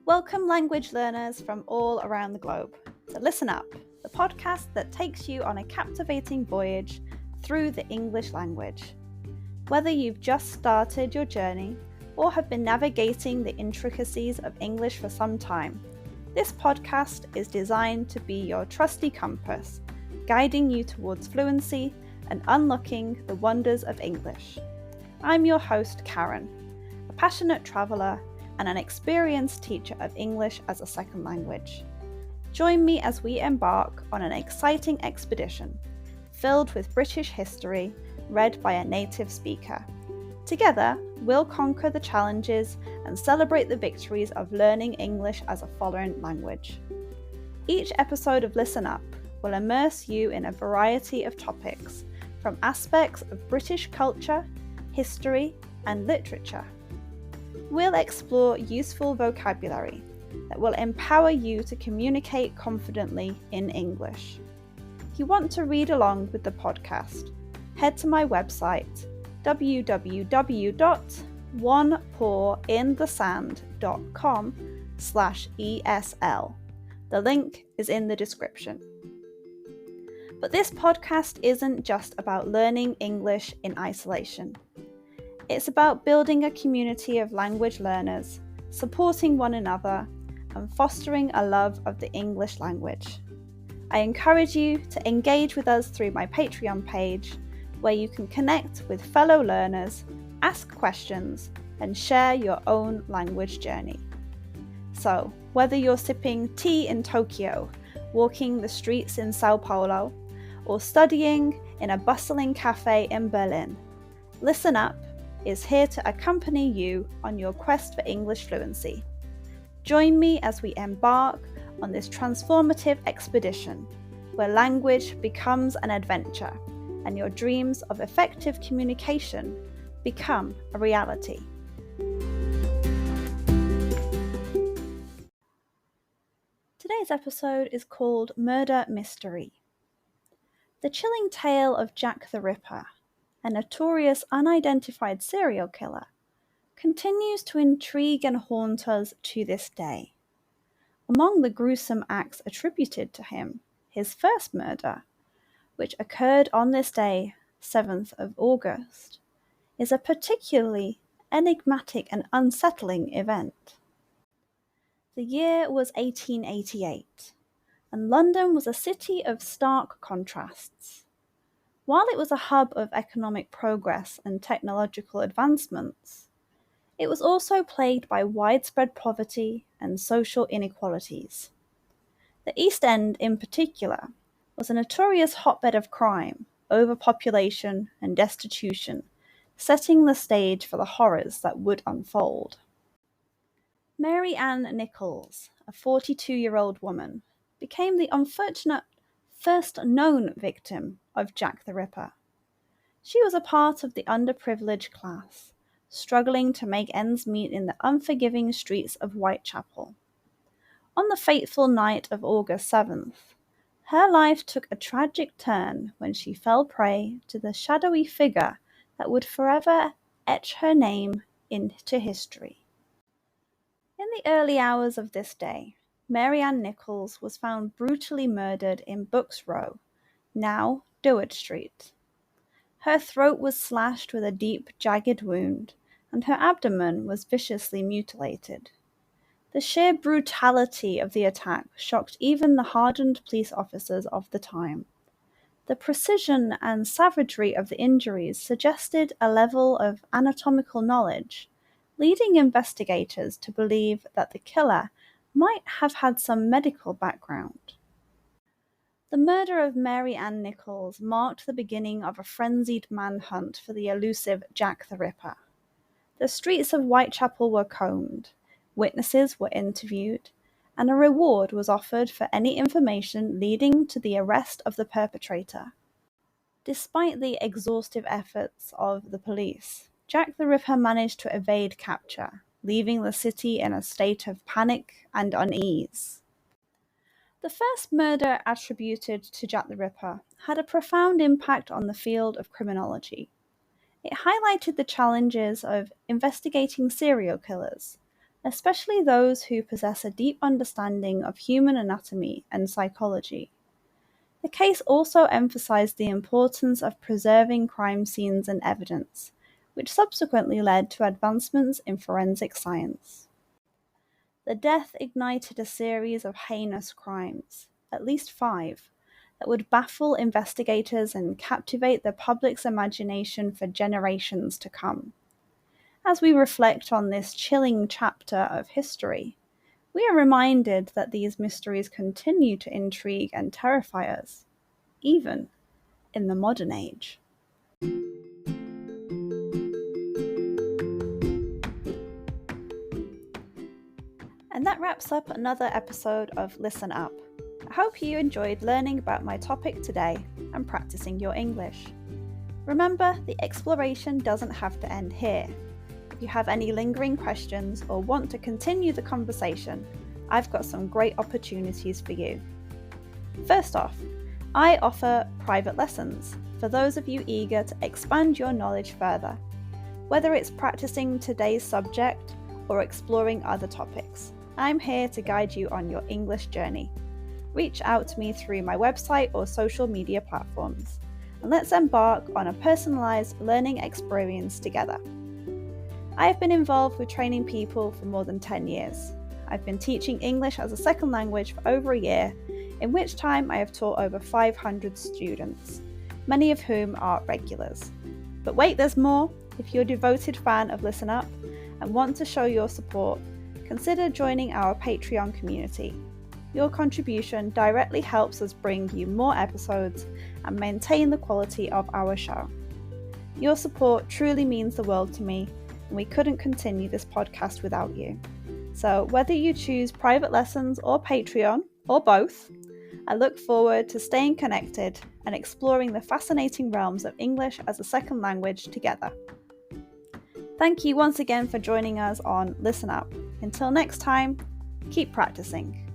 Welcome, language learners from all around the globe, to Listen Up, the podcast that takes you on a captivating voyage through the English language. Whether you've just started your journey or have been navigating the intricacies of English for some time, this podcast is designed to be your trusty compass, guiding you towards fluency and unlocking the wonders of English. I'm your host, Karen, a passionate traveller and an experienced teacher of English as a second language. Join me as we embark on an exciting expedition filled with British history read by a native speaker. Together, we'll conquer the challenges and celebrate the victories of learning English as a foreign language. Each episode of Listen Up will immerse you in a variety of topics, from aspects of British culture, history, and literature. We'll explore useful vocabulary that will empower you to communicate confidently in English. If you want to read along with the podcast, head to my website www.onepawinthesand.com/ESL. The link is in the description. But this podcast isn't just about learning English in isolation. It's about building a community of language learners, supporting one another, and fostering a love of the English language. I encourage you to engage with us through my Patreon page, where you can connect with fellow learners, ask questions, and share your own language journey. So, whether you're sipping tea in Tokyo, walking the streets in Sao Paulo, or studying in a bustling cafe in Berlin, Listen Up is here to accompany you on your quest for English fluency. Join me as we embark on this transformative expedition, where language becomes an adventure and your dreams of effective communication become a reality. Today's episode is called Murder Mystery. The chilling tale of Jack the Ripper, a notorious unidentified serial killer, continues to intrigue and haunt us to this day. Among the gruesome acts attributed to him, his first murder, which occurred on this day, 7th of August, is a particularly enigmatic and unsettling event. The year was 1888, and London was a city of stark contrasts. While it was a hub of economic progress and technological advancements, it was also plagued by widespread poverty and social inequalities. The East End, in particular, was a notorious hotbed of crime, overpopulation, and destitution, setting the stage for the horrors that would unfold. Mary Ann Nichols, a 42-year-old woman, became the unfortunate first known victim of Jack the Ripper. She was a part of the underprivileged class, struggling to make ends meet in the unforgiving streets of Whitechapel. On the fateful night of August 7th, her life took a tragic turn when she fell prey to the shadowy figure that would forever etch her name into history. In the early hours of this day, Mary Ann Nichols was found brutally murdered in Books Row, now Duard Street. Her throat was slashed with a deep, jagged wound, and her abdomen was viciously mutilated. The sheer brutality of the attack shocked even the hardened police officers of the time. The precision and savagery of the injuries suggested a level of anatomical knowledge, leading investigators to believe that the killer might have had some medical background. The murder of Mary Ann Nichols marked the beginning of a frenzied manhunt for the elusive Jack the Ripper. The streets of Whitechapel were combed, witnesses were interviewed, and a reward was offered for any information leading to the arrest of the perpetrator. Despite the exhaustive efforts of the police, Jack the Ripper managed to evade capture, leaving the city in a state of panic and unease. The first murder attributed to Jack the Ripper had a profound impact on the field of criminology. It highlighted the challenges of investigating serial killers, especially those who possess a deep understanding of human anatomy and psychology. The case also emphasized the importance of preserving crime scenes and evidence, which subsequently led to advancements in forensic science. The death ignited a series of heinous crimes, at least 5, that would baffle investigators and captivate the public's imagination for generations to come. As we reflect on this chilling chapter of history, we are reminded that these mysteries continue to intrigue and terrify us, even in the modern age. And that wraps up another episode of Listen Up. I hope you enjoyed learning about my topic today and practicing your English. Remember, the exploration doesn't have to end here. If you have any lingering questions or want to continue the conversation, I've got some great opportunities for you. First off, I offer private lessons for those of you eager to expand your knowledge further, whether it's practicing today's subject or exploring other topics. I'm here to guide you on your English journey. Reach out to me through my website or social media platforms, and let's embark on a personalized learning experience together. I have been involved with training people for more than 10 years. I've been teaching English as a second language for over a year, in which time I have taught over 500 students, many of whom are regulars. But wait, there's more. If you're a devoted fan of Listen Up and want to show your support, consider joining our Patreon community. Your contribution directly helps us bring you more episodes and maintain the quality of our show. Your support truly means the world to me, and we couldn't continue this podcast without you. So whether you choose private lessons or Patreon, or both, I look forward to staying connected and exploring the fascinating realms of English as a second language together. Thank you once again for joining us on Listen Up. Until next time, keep practicing.